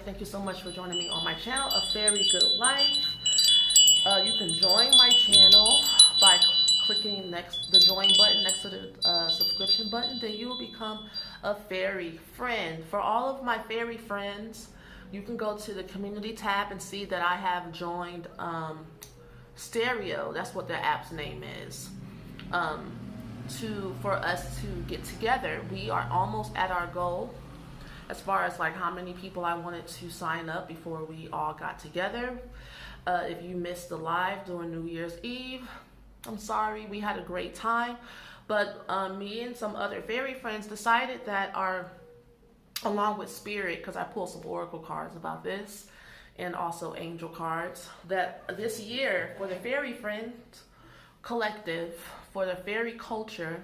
Thank you so much for joining me on my channel, A Fairy Good Life. You can join my channel by clicking the join button next to the subscription button. Then you will become a fairy friend. For all of my fairy friends, you can go to the community tab and see that I have joined Stereo. That's what the app's name is. For us to get together. We are almost at our goal as far as like how many people I wanted to sign up before we all got together. If you missed the live during New Year's Eve, I'm sorry. We had a great time, but me and some other fairy friends decided that along with Spirit, because I pulled some oracle cards about this and also angel cards, that this year for the Fairy Friends Collective, for the fairy culture,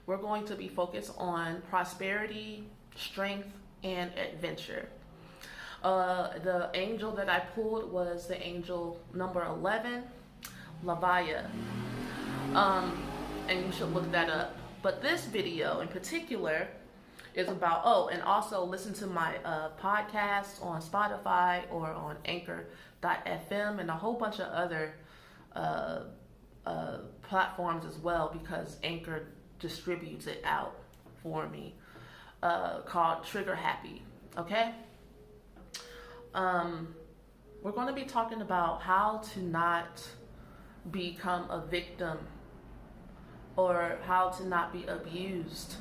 we're going to be focused on prosperity, strength, and adventure. The angel that I pulled was the angel number 11, Lavaya. And you should look that up. But this video in particular is about, and also listen to my podcast on Spotify or on Anchor.fm and a whole bunch of other platforms as well, because Anchor distributes it out for me, called Trigger Happy. Okay, we're going to be talking about how to not become a victim, or how to not be abused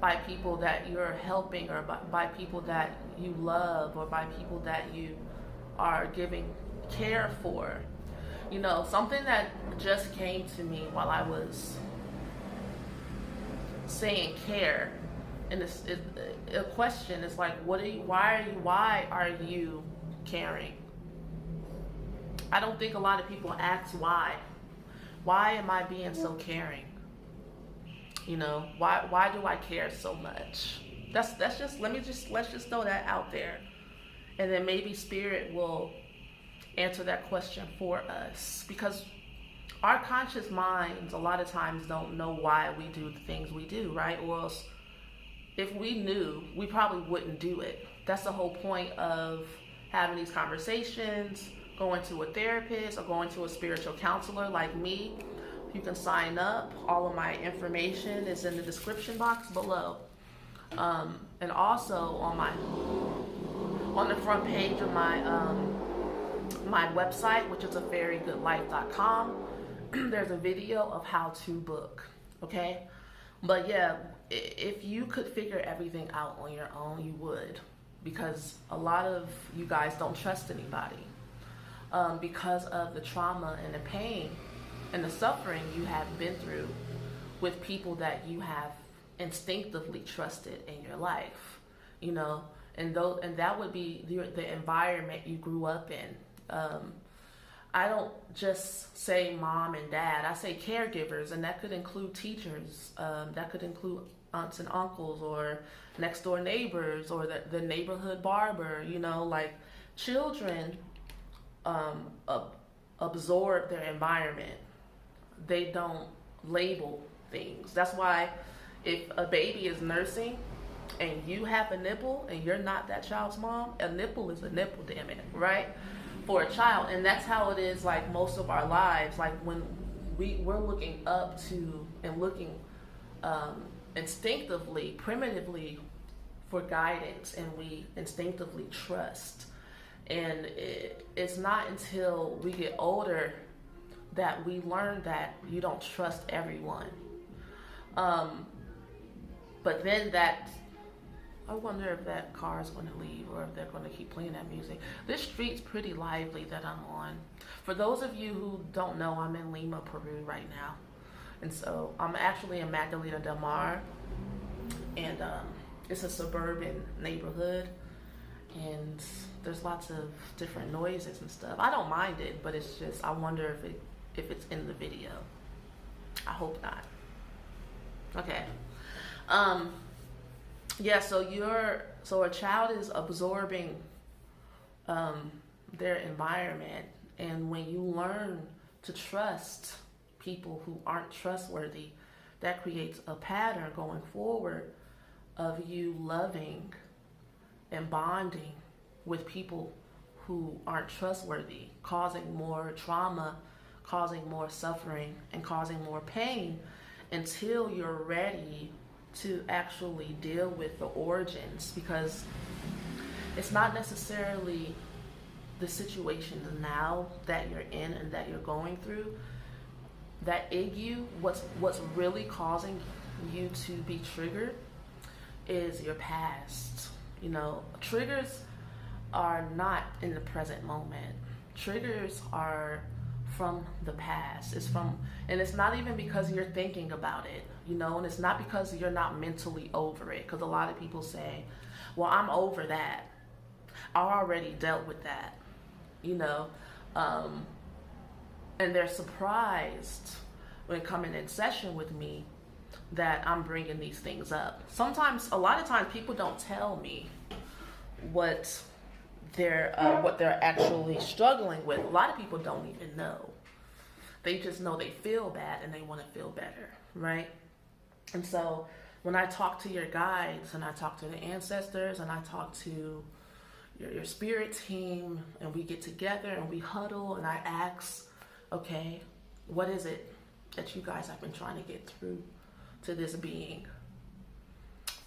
by people that you're helping, or by people that you love, or by people that you are giving care for. You know, something that just came to me while I was saying care, and it's a question. It's like, why are you caring? I don't think a lot of people ask why. Why am I being so caring? You know, why do I care so much? Let's just throw that out there, and then maybe Spirit will answer that question for us, because our conscious minds a lot of times don't know why we do the things we do, right? Or else if we knew, we probably wouldn't do it. That's the whole point of having these conversations, going to a therapist or going to a spiritual counselor like me. You can sign up. All of my information is in the description box below, and also on the front page of my website, which is afairygoodlife.com, there's a video of how to book. Okay, but yeah, if you could figure everything out on your own, you would, because a lot of you guys don't trust anybody because of the trauma and the pain and the suffering you have been through with people that you have instinctively trusted in your life, you know, and that would be the environment you grew up in. I don't just say mom and dad, I say caregivers, and that could include teachers, that could include aunts and uncles, or next door neighbors, or the neighborhood barber. You know, like, children absorb their environment. They don't label things. That's why if a baby is nursing and you have a nipple and you're not that child's mom, a nipple is a nipple, damn it, right? For a child. And that's how it is, like, most of our lives. Like, when we're looking up to and looking instinctively, primitively for guidance, and we instinctively trust. And it's not until we get older that we learn that you don't trust everyone. But then I wonder if that car is going to leave, or if they're going to keep playing that music. This street's pretty lively that I'm on. For those of you who don't know, I'm in Lima, Peru right now. And so I'm actually in Magdalene Del Mar. And it's a suburban neighborhood. And there's lots of different noises and stuff. I don't mind it, but it's just, I wonder if it's in the video. I hope not. Okay. Yeah, so a child is absorbing their environment, and when you learn to trust people who aren't trustworthy, that creates a pattern going forward of you loving and bonding with people who aren't trustworthy, causing more trauma, causing more suffering, and causing more pain until you're ready to actually deal with the origins, because it's not necessarily the situation now that you're in and that you're going through that ague you. What's really causing you to be triggered is your past. You know, triggers are not in the present moment. Triggers are from the past. And it's not even because you're thinking about it, you know, and it's not because you're not mentally over it. Because a lot of people say, well, I'm over that. I already dealt with that, you know, and they're surprised when coming in session with me that I'm bringing these things up. A lot of times people don't tell me what they're actually struggling with. A lot of people don't even know. They just know they feel bad and they want to feel better, right? And so when I talk to your guides and I talk to the ancestors and I talk to your spirit team and we get together and we huddle and I ask, okay, what is it that you guys have been trying to get through to this being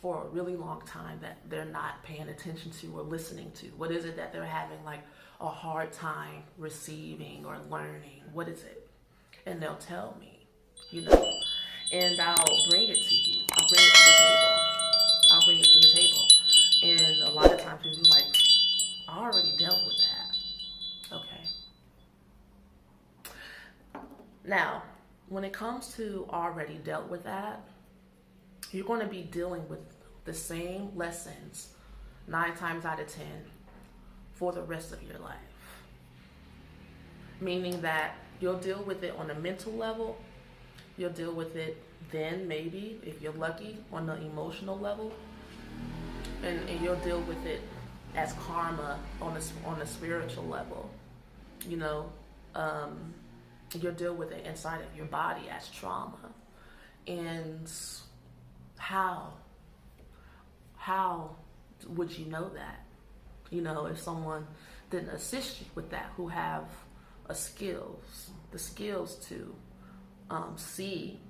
for a really long time that they're not paying attention to or listening to? What is it that they're having like a hard time receiving or learning? What is it? And they'll tell me, you know, and I'll bring it to you. I'll bring it to the table. And a lot of times people be like, I already dealt with that. Okay. Now, when it comes to already dealt with that, you're going to be dealing with the same lessons 9 times out of 10 for the rest of your life. Meaning that you'll deal with it on a mental level. You'll deal with it then, maybe, if you're lucky, on the emotional level. And you'll deal with it as karma on a spiritual level. You know, you'll deal with it inside of your body as trauma. And how would you know that? You know, if someone didn't assist you with that, who have the skills to see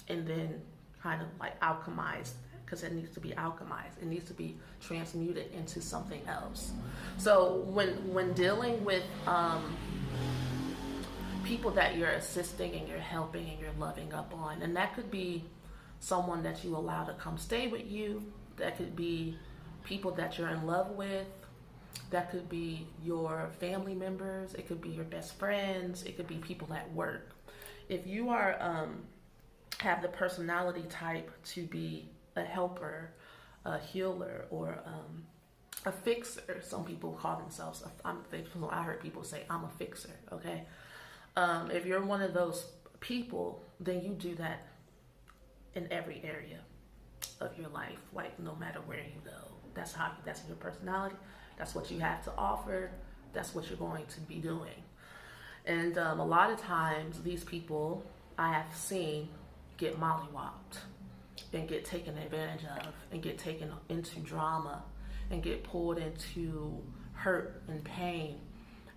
and then kind of like alchemize, because it needs to be alchemized. It needs to be transmuted into something else. So when dealing with people that you're assisting and you're helping and you're loving up on, and that could be someone that you allow to come stay with you, that could be people that you're in love with, that could be your family members, it could be your best friends, it could be people at work. If you are have the personality type to be a helper, a healer, or a fixer, some people call themselves, I heard people say, I'm a fixer, okay? If you're one of those people, then you do that in every area of your life, like no matter where you go. That's your personality. That's what you have to offer. That's what you're going to be doing. And a lot of times these people I have seen get mollywopped and get taken advantage of and get taken into drama and get pulled into hurt and pain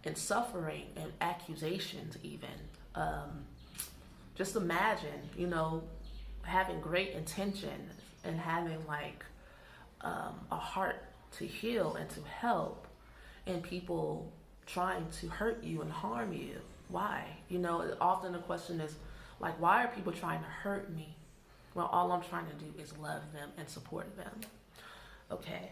and suffering and accusations even. Just imagine, you know, having great intentions and having like a heart to heal and to help, and people trying to hurt you and harm you. Why? You know, often the question is like, why are people trying to hurt me? Well, all I'm trying to do is love them and support them. Okay.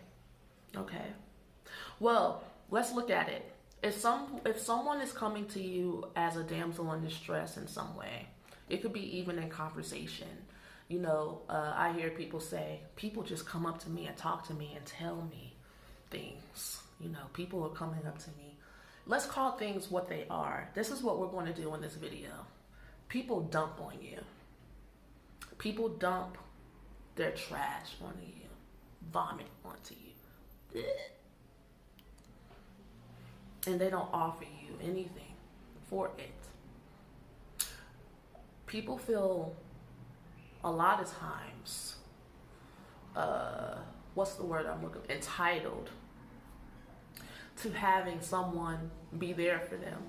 Well, let's look at it. If someone is coming to you as a damsel in distress in some way, it could be even in conversation. You know, I hear people say, people just come up to me and talk to me and tell me things. You know, people are coming up to me. Let's call things what they are. This is what we're going to do in this video. People dump on you. People dump their trash onto you, vomit onto you. And they don't offer you anything for it. People feel a lot of times, what's the word I'm looking for? Entitled to having someone be there for them.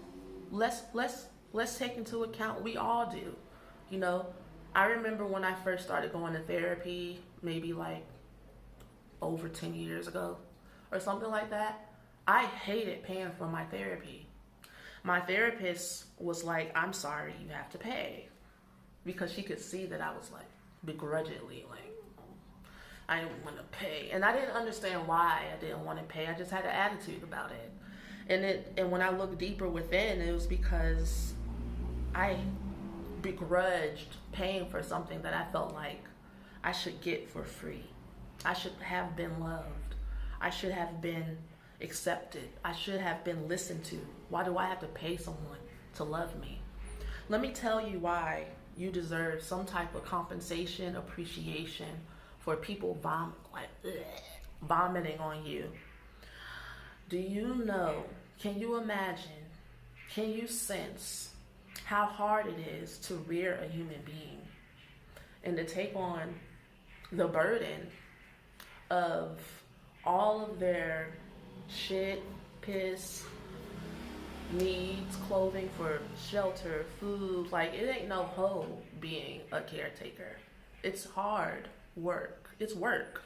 Let's take into account, we all do. You know, I remember when I first started going to therapy, maybe like over 10 years ago or something like that. I hated paying for my therapy. My therapist was like, I'm sorry, you have to pay. Because she could see that I was like begrudgingly like, I didn't want to pay. And I didn't understand why I didn't want to pay. I just had an attitude about it. And when I looked deeper within, it was because I begrudged paying for something that I felt like I should get for free. I should have been loved. I should have been accepted. I should have been listened to. Why do I have to pay someone to love me? Let me tell you why you deserve some type of compensation, appreciation for people vomiting on you. Do you know, can you imagine, can you sense how hard it is to rear a human being and to take on the burden of all of their shit, piss, needs, clothing for shelter, food? Like, it ain't no hoe being a caretaker. It's hard work. It's work.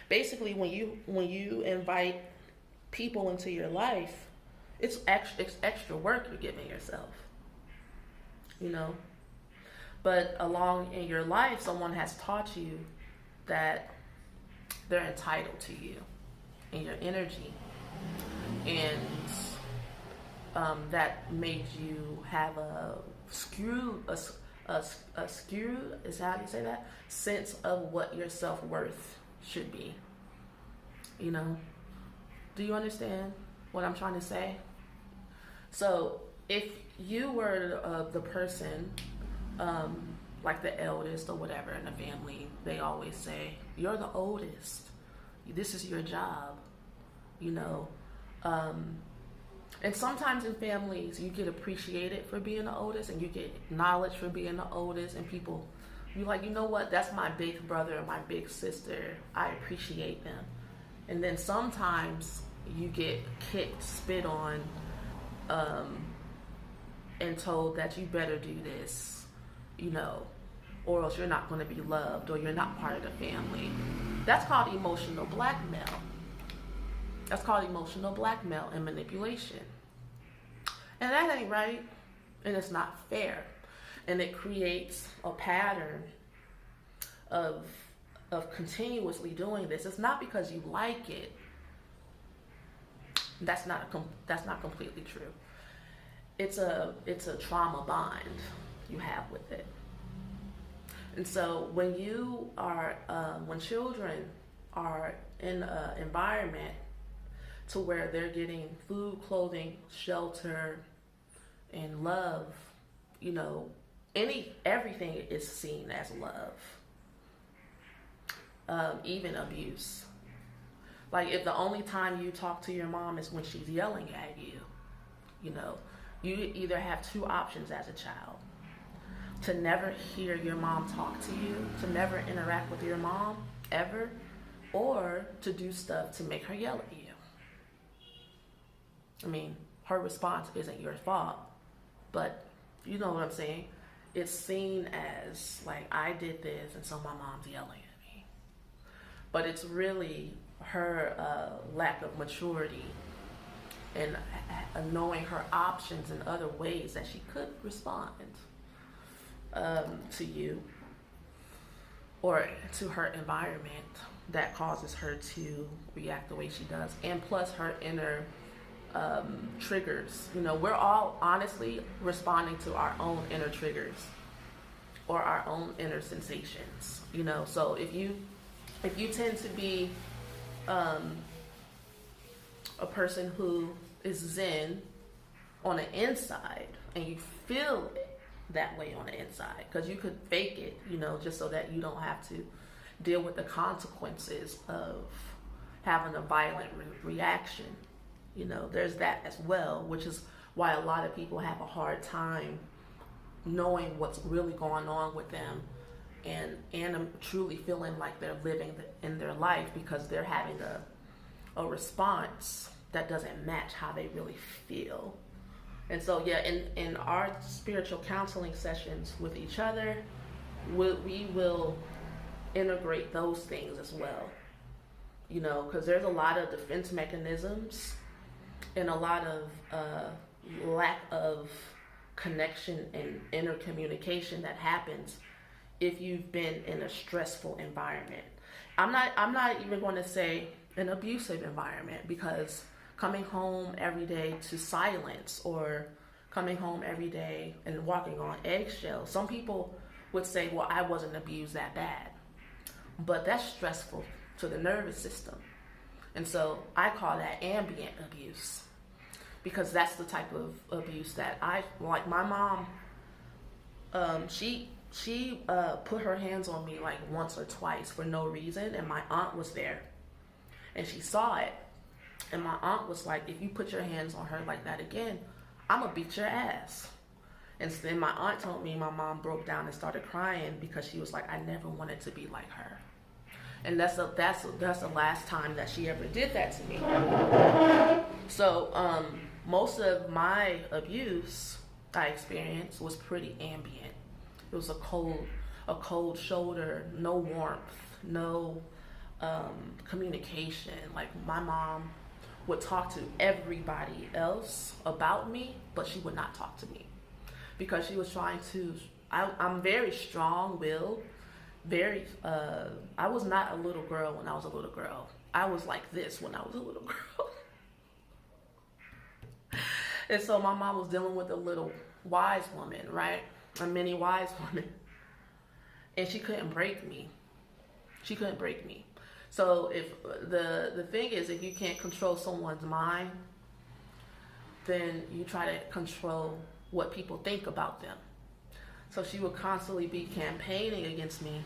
Basically, when you invite people into your life, it's extra work you're giving yourself. You know? But along in your life, someone has taught you that they're entitled to you and your energy. And that made you have a skewed, is how you say that? Sense of what your self-worth should be. You know? Do you understand what I'm trying to say? So if you were the person, like the eldest or whatever in the family, they always say, you're the oldest. This is your job, you know. And sometimes in families, you get appreciated for being the oldest and you get acknowledged for being the oldest, and people, you're like, you know what, that's my big brother or my big sister. I appreciate them. And then sometimes you get kicked, spit on, and told that you better do this, you know, or else you're not going to be loved, or you're not part of the family. That's called emotional blackmail. That's called emotional blackmail and manipulation. And that ain't right, and it's not fair. And it creates a pattern of continuously doing this. It's not because you like it. That's not completely true. It's a trauma bond you have with it. And so when children are in an environment to where they're getting food, clothing, shelter, and love, you know, everything is seen as love, even abuse. Like, if the only time you talk to your mom is when she's yelling at you, you know, you either have two options as a child: to never hear your mom talk to you, to never interact with your mom ever, or to do stuff to make her yell at you. I mean, her response isn't your fault, but you know what I'm saying? It's seen as like, I did this and so my mom's yelling at me. But it's really her lack of maturity and knowing her options and other ways that she could respond to you or to her environment that causes her to react the way she does. And plus her inner triggers. You know, we're all honestly responding to our own inner triggers or our own inner sensations, you know. So if you tend to be a person who is zen on the inside and you feel that way on the inside, because you could fake it, you know, just so that you don't have to deal with the consequences of having a violent reaction. You know, there's that as well, which is why a lot of people have a hard time knowing what's really going on with them and truly feeling like they're living in their life, because they're having a response that doesn't match how they really feel. And so, yeah, in our spiritual counseling sessions with each other, we will integrate those things as well. You know, because there's a lot of defense mechanisms and a lot of lack of connection and intercommunication that happens if you've been in a stressful environment. I'm not even going to say an abusive environment, because coming home every day to silence, or coming home every day and walking on eggshells. Some people would say, well, I wasn't abused that bad. But that's stressful to the nervous system. And so I call that ambient abuse, because that's the type of abuse that I, like my mom, she put her hands on me like once or twice for no reason, and my aunt was there. And she saw it. And my aunt was like, if you put your hands on her like that again, I'm going to beat your ass. And so then my aunt told me my mom broke down and started crying because she was like, I never wanted to be like her. And that's the last time that she ever did that to me. So most of my abuse I experienced was pretty ambient. It was a cold shoulder, no warmth, no communication. Like my mom would talk to everybody else about me, but she would not talk to me, because she was trying to, I'm very strong-willed, I was not a little girl when I was a little girl. I was like this when I was a little girl. And so my mom was dealing with a little wise woman, right? A mini wise woman. And she couldn't break me. She couldn't break me. So if the thing is, if you can't control someone's mind, then you try to control what people think about them. So she would constantly be campaigning against me.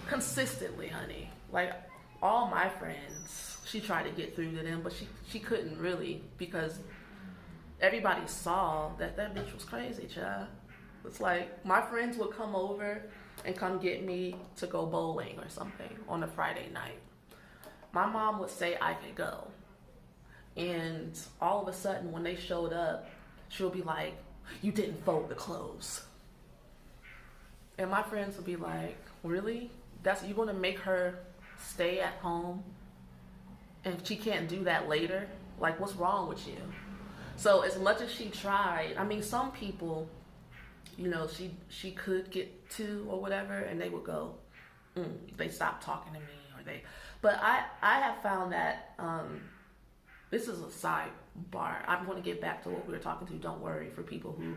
Consistently, honey. Like all my friends, she tried to get through to them, but she couldn't really, because everybody saw that bitch was crazy, child. It's like my friends would come over and come get me to go bowling or something on a Friday night. My mom would say I could go. And all of a sudden when they showed up, she'll be like, you didn't fold the clothes. And my friends would be like, really? You're gonna make her stay at home and she can't do that later? Like, what's wrong with you? So as much as she tried, I mean, some people, you know, she could get to or whatever, and they would go, they stopped talking to me, but I have found that, this is a sidebar. I'm going to get back to what we were talking to. Don't worry, for people who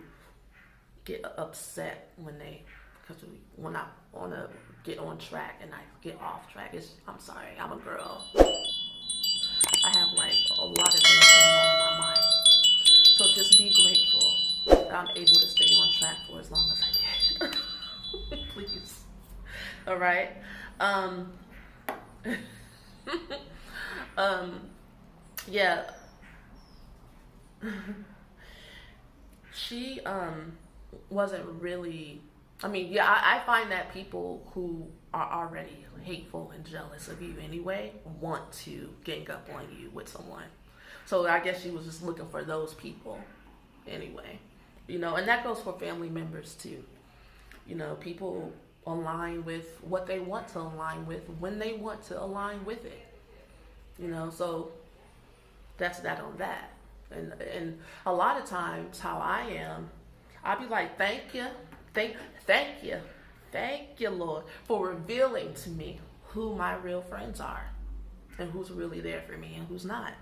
get upset because when I want to get on track and I get off track. I'm sorry, I'm a girl. I have like a lot of things going on in my mind. So just be grateful that I'm able to stay on track for as long as I did. Please. All right. Yeah. She wasn't really, I mean, yeah, I find that people who are already hateful and jealous of you anyway want to gang up on you with someone. So I guess she was just looking for those people anyway. You know, and that goes for family members too. You know, people align with what they want to align with when they want to align with it. You know, so that's that on that. And a lot of times how I am, I'll be like, thank you, Lord, for revealing to me who my real friends are and who's really there for me and who's not.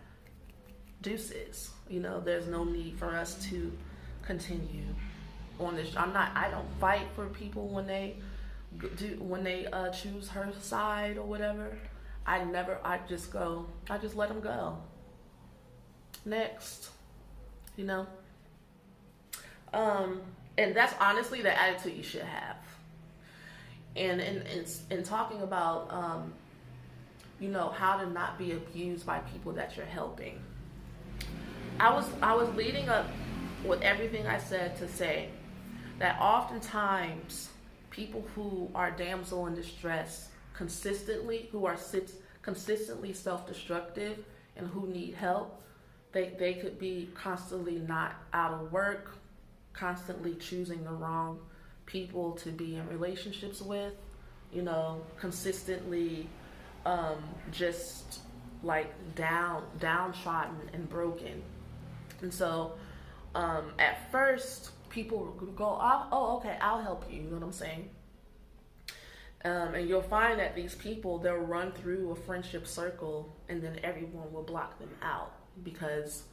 Deuces. You know, there's no need for us to continue on this. I don't fight for people when they choose her side or whatever. I just let them go. Next, you know. And that's honestly the attitude you should have. And in talking about, you know, how to not be abused by people that you're helping. I was leading up with everything I said to say that oftentimes people who are damsel in distress consistently self-destructive and who need help. They could be constantly not out of work, constantly choosing the wrong people to be in relationships with, consistently just like downtrodden and broken. And so at first people go, oh, okay, I'll help you, you know what I'm saying? And you'll find that these people, they'll run through a friendship circle and then everyone will block them out, because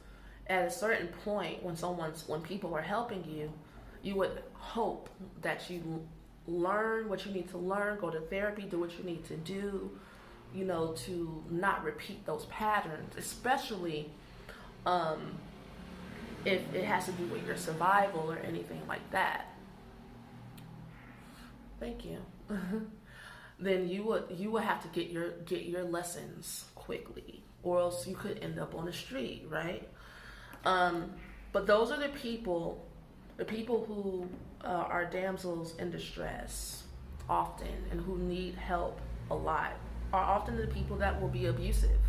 at a certain point when people are helping you, you would hope that you learn what you need to learn, go to therapy, do what you need to do, to not repeat those patterns, especially if it has to do with your survival or anything like that. Thank you. Then you would have to get your lessons quickly, or else you could end up on the street, right? But those are the people who are damsels in distress often, and who need help a lot, are often the people that will be abusive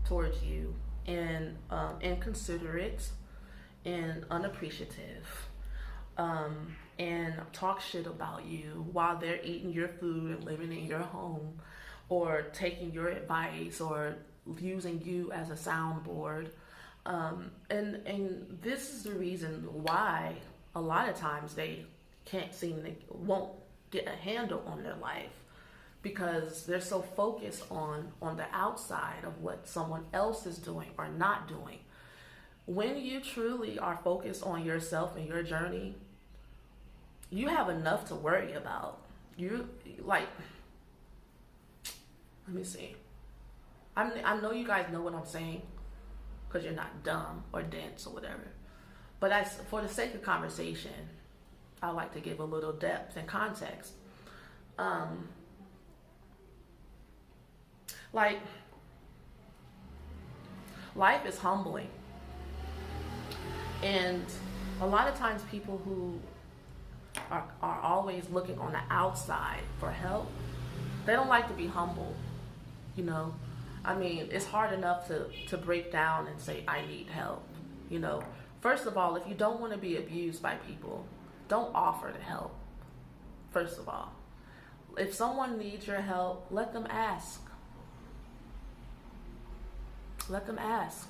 towards you, and inconsiderate and unappreciative, and talk shit about you while they're eating your food and living in your home, or taking your advice, or using you as a soundboard. And this is the reason why a lot of times they won't get a handle on their life, because they're so focused on the outside of what someone else is doing or not doing. When you truly are focused on yourself and your journey, you have enough to worry about. Let me see. I know you guys know what I'm saying, because you're not dumb or dense or whatever. But for the sake of conversation, I like to give a little depth and context. Life is humbling. And a lot of times people who are always looking on the outside for help, they don't like to be humble, I mean, it's hard enough to break down and say, I need help, First of all, if you don't want to be abused by people, don't offer to help. First of all, if someone needs your help, let them ask. Let them ask.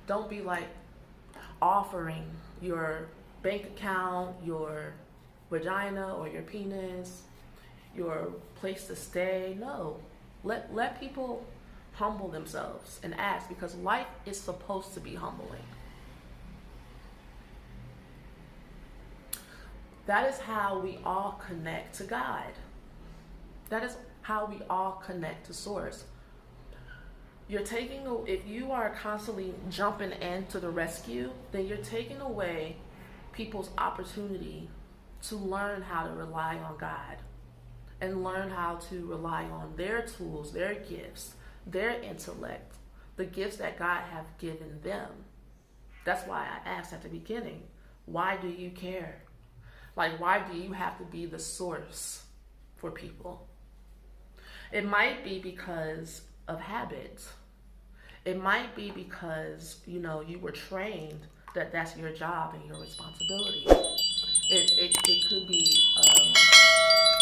Don't be offering your bank account, your vagina or your penis, your place to stay. No, let people humble themselves and ask, because life is supposed to be humbling. That is how we all connect to God. That is how we all connect to Source. If you are constantly jumping into the rescue, then you're taking away people's opportunity to learn how to rely on God, and learn how to rely on their tools, their gifts, their intellect, the gifts that God have given them. That's why I asked at the beginning, why do you care? Why do you have to be the source for people? It might be because of habit. It might be because, you were trained that that's your job and your responsibility. It could be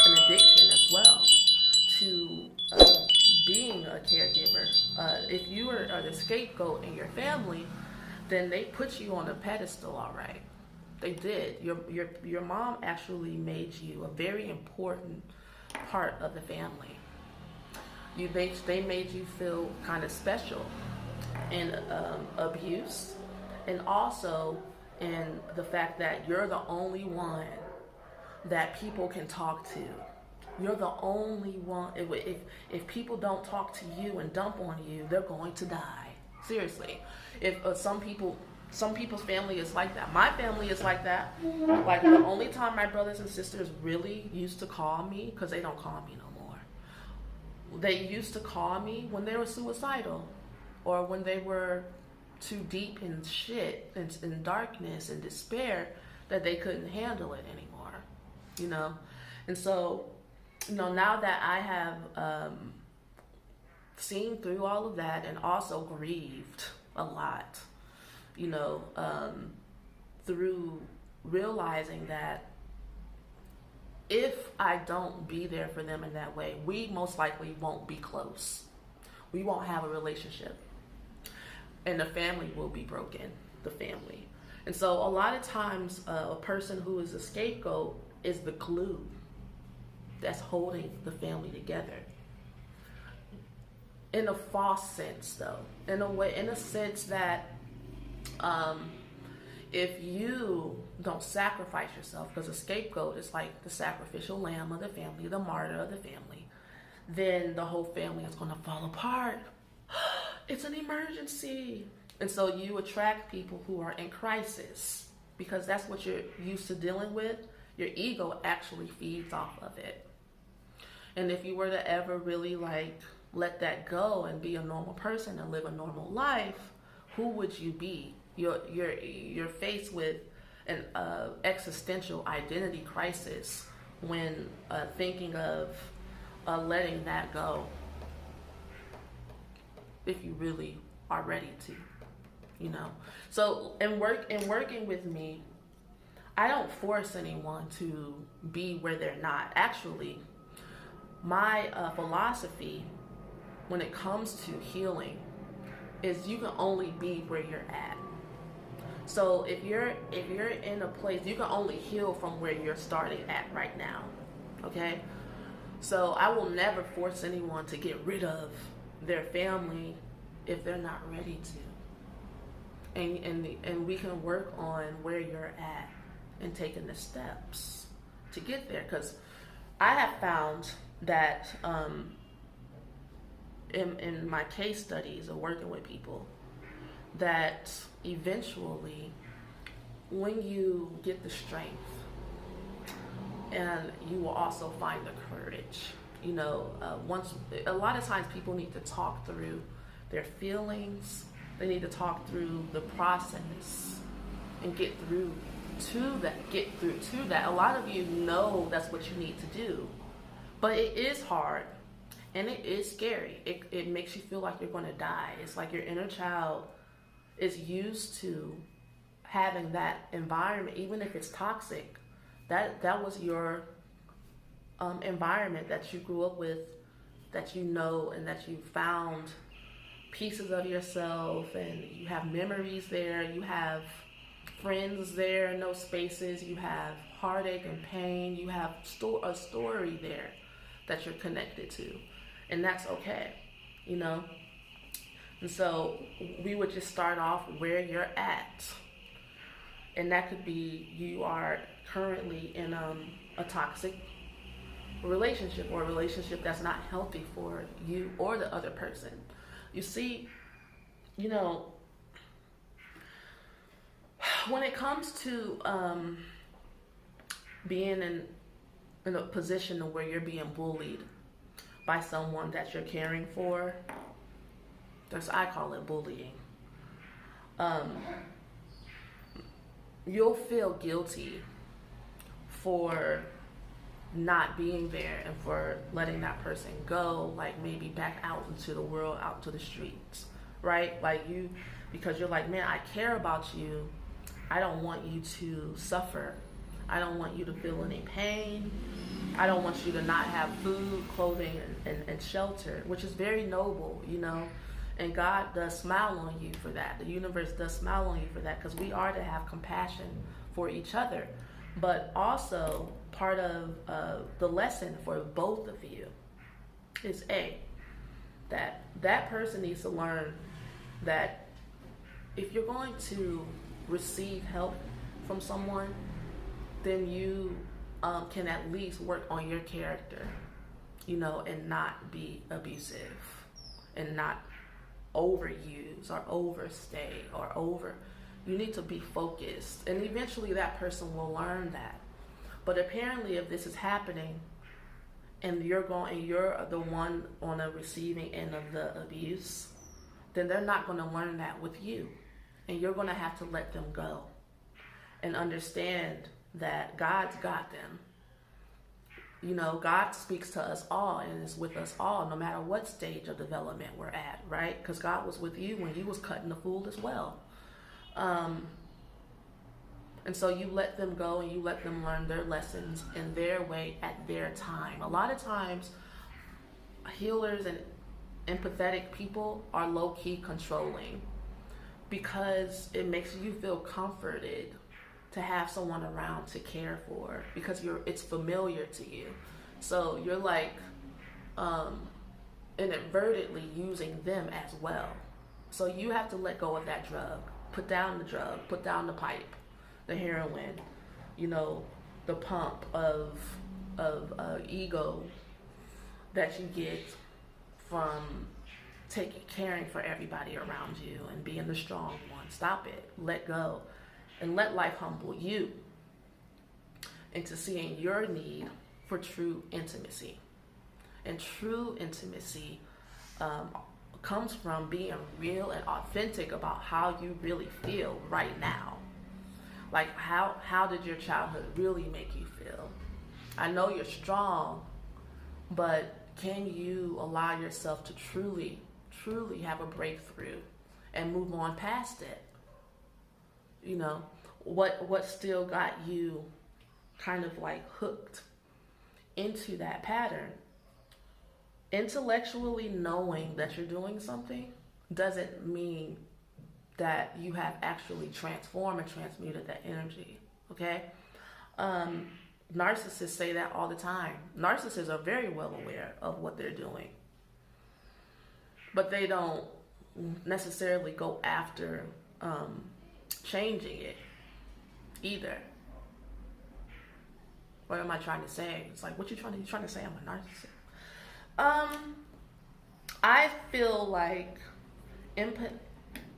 an addiction as well to being a caregiver. If you were the scapegoat in your family, then they put you on a pedestal, all right. They did. Your mom actually made you a very important part of the family. They made you feel kind of special in abuse, and also in the fact that you're the only one that people can talk to. You're the only one. If people don't talk to you and dump on you, they're going to die. Seriously. If some people's family is like that. My family is like that. The only time my brothers and sisters really used to call me, because they don't call me no more. They used to call me when they were suicidal, or when they were too deep in shit and in darkness and despair that they couldn't handle it anymore. And so, now that I have seen through all of that and also grieved a lot, through realizing that if I don't be there for them in that way, we most likely won't be close. We won't have a relationship. And the family will be broken, the family. And so a lot of times a person who is a scapegoat is the glue that's holding the family together. In a false sense, though. In a sense that if you don't sacrifice yourself, because a scapegoat is like the sacrificial lamb of the family, the martyr of the family, then the whole family is going to fall apart. It's an emergency. And so you attract people who are in crisis because that's what you're used to dealing with. Your ego actually feeds off of it. And if you were to ever really let that go and be a normal person and live a normal life, who would you be? You're faced with an existential identity crisis when thinking of letting that go, if you really are ready to, So in working with me, I don't force anyone to be where they're not. Actually, my philosophy when it comes to healing is you can only be where you're at. So if you're in a place, you can only heal from where you're starting at right now. Okay? So I will never force anyone to get rid of their family if they're not ready to. And we can work on where you're at and taking the steps to get there. Because I have found that in my case studies of working with people, that eventually when you get the strength, and you will also find the courage, once a lot of times people need to talk through their feelings, they need to talk through the process and get through to that. A lot of you know that's what you need to do, but it is hard and it is scary. It makes you feel like you're going to die. It's like your inner child is used to having that environment, even if it's toxic. That was your environment that you grew up with, that and that you found pieces of yourself, and you have memories there, you have friends there in those spaces, you have heartache and pain, you have a story there that you're connected to, and that's okay, And so we would just start off where you're at. And that could be you are currently in a toxic relationship, or a relationship that's not healthy for you or the other person. You see, when it comes to being in a position where you're being bullied by someone that you're caring for, I call it bullying. You'll feel guilty for not being there and for letting that person go, like maybe back out into the world, out to the streets, right? Because you're like, man, I care about you. I don't want you to suffer. I don't want you to feel any pain. I don't want you to not have food, clothing, and shelter, which is very noble, And God does smile on you for that. The universe does smile on you for that, because we are to have compassion for each other. But also, part of the lesson for both of you is that person needs to learn that if you're going to receive help from someone, then you can at least work on your character, and not be abusive and not overuse or overstay you need to be focused, and eventually that person will learn that. But apparently if this is happening and you're the one on the receiving end of the abuse, then they're not going to learn that with you, and you're going to have to let them go and understand that God's got them. You know, God speaks to us all and is with us all, no matter what stage of development we're at, right? Because God was with you when you was cutting the fool as well. And so you let them go and you let them learn their lessons in their way at their time. A lot of times, healers and empathetic people are low-key controlling because it makes you feel comforted to have someone around to care for, because it's familiar to you. So you're like inadvertently using them as well. So you have to let go of that drug. Put down the drug, put down the pipe, the heroin, you know, the pump of ego that you get from caring for everybody around you and being the strong one. Stop it. Let go. And let life humble you into seeing your need for true intimacy. And true intimacy comes from being real and authentic about how you really feel right now. Like, how did your childhood really make you feel? I know you're strong, but can you allow yourself to truly, truly have a breakthrough and move on past it? You know, what still got you kind of like hooked into that pattern? Intellectually knowing that you're doing something doesn't mean that you have actually transformed and transmuted that energy, okay? Narcissists say that all the time. Narcissists are very well aware of what they're doing, but they don't necessarily go after changing it either. What am I trying to say? It's like, what you trying to say I'm a narcissist? I feel like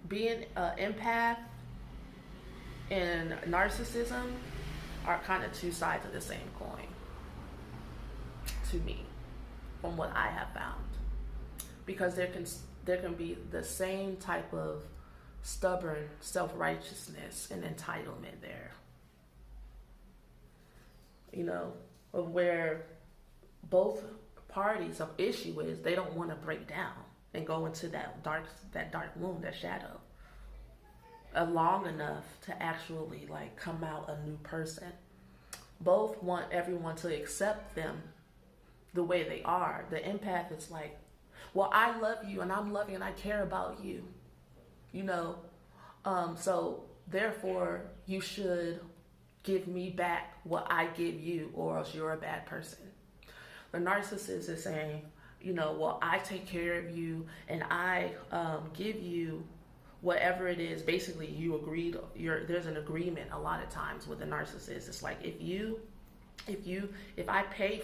being an empath and narcissism are kind of two sides of the same coin to me, from what I have found, because there can be the same type of stubborn self-righteousness and entitlement there, you know, of where both parties of issue is they don't want to break down and go into that dark wound, that shadow, long enough to actually like come out a new person. Both want everyone to accept them the way they are. The empath is like, well, I love you and I'm loving and I care about you, you know, so therefore you should give me back what I give you, or else you're a bad person. The narcissist is saying, you know, well, I take care of you and I give you whatever it is. Basically, you agreed. There's an agreement a lot of times with the narcissist. It's like, if I pay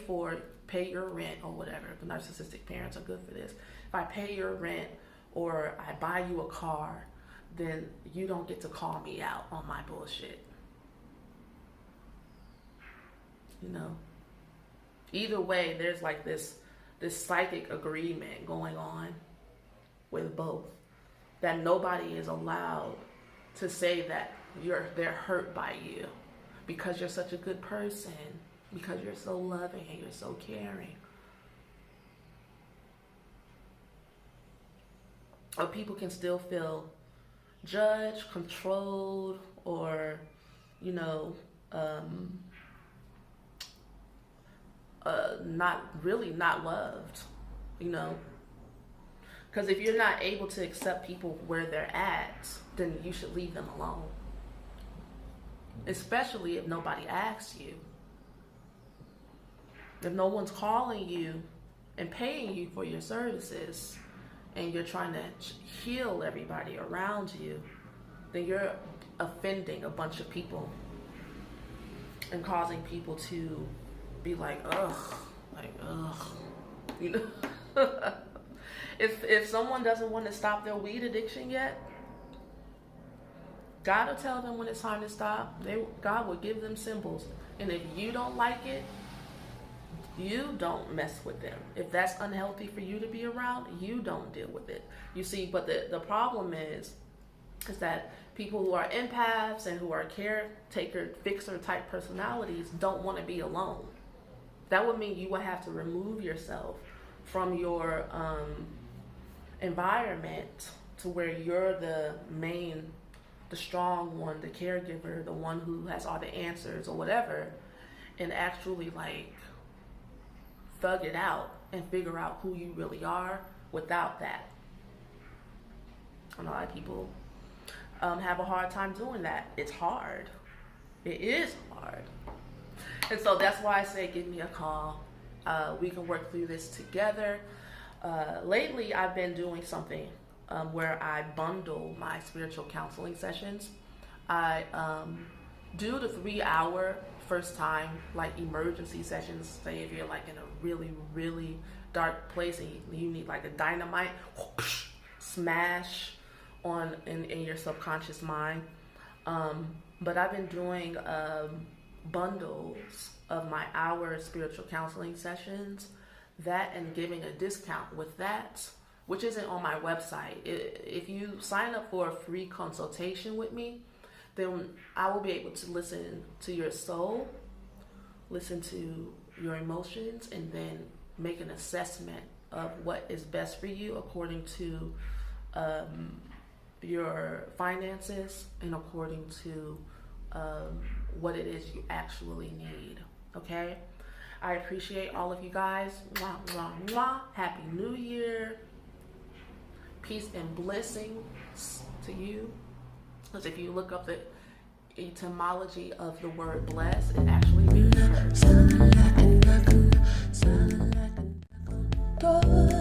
your rent or whatever. The narcissistic parents are good for this. If I pay your rent or I buy you a car, then you don't get to call me out on my bullshit. You know. Either way, there's like this psychic agreement going on with both, that nobody is allowed to say that they're hurt by you because you're such a good person, because you're so loving and you're so caring. Or people can still feel judged, controlled, or, you know, not loved, you know. Because if you're not able to accept people where they're at, then you should leave them alone. Especially if nobody asks you. If no one's calling you and paying you for your services, and you're trying to heal everybody around you, then you're offending a bunch of people and causing people to be like, ugh, you know. If someone doesn't want to stop their weed addiction yet, God will tell them when it's time to stop. God will give them symbols. And if you don't like it, you don't mess with them. If that's unhealthy for you to be around, you don't deal with it. You see, but the problem is that people who are empaths and who are caretaker, fixer type personalities don't want to be alone. That would mean you would have to remove yourself from your environment to where you're the main, the strong one, the caregiver, the one who has all the answers or whatever, and actually like thug it out and figure out who you really are without that. And a lot of people have a hard time doing that. It's hard. It is hard. And so that's why I say give me a call. We can work through this together. Lately, I've been doing something where I bundle my spiritual counseling sessions. I do the 3-hour first time, like emergency sessions. Say if you're like in a really, really dark place and you need like a dynamite whoosh, smash on in your subconscious mind. But I've been doing bundles of my hour spiritual counseling sessions, that and giving a discount with that, which isn't on my website. If you sign up for a free consultation with me, then I will be able to listen to your soul, listen to your emotions, and then make an assessment of what is best for you according to your finances and according to what it is you actually need. Okay? I appreciate all of you guys. Mwah, mwah, mwah. Happy New Year. Peace and blessings to you. Because if you look up the etymology of the word bless, it actually means curse.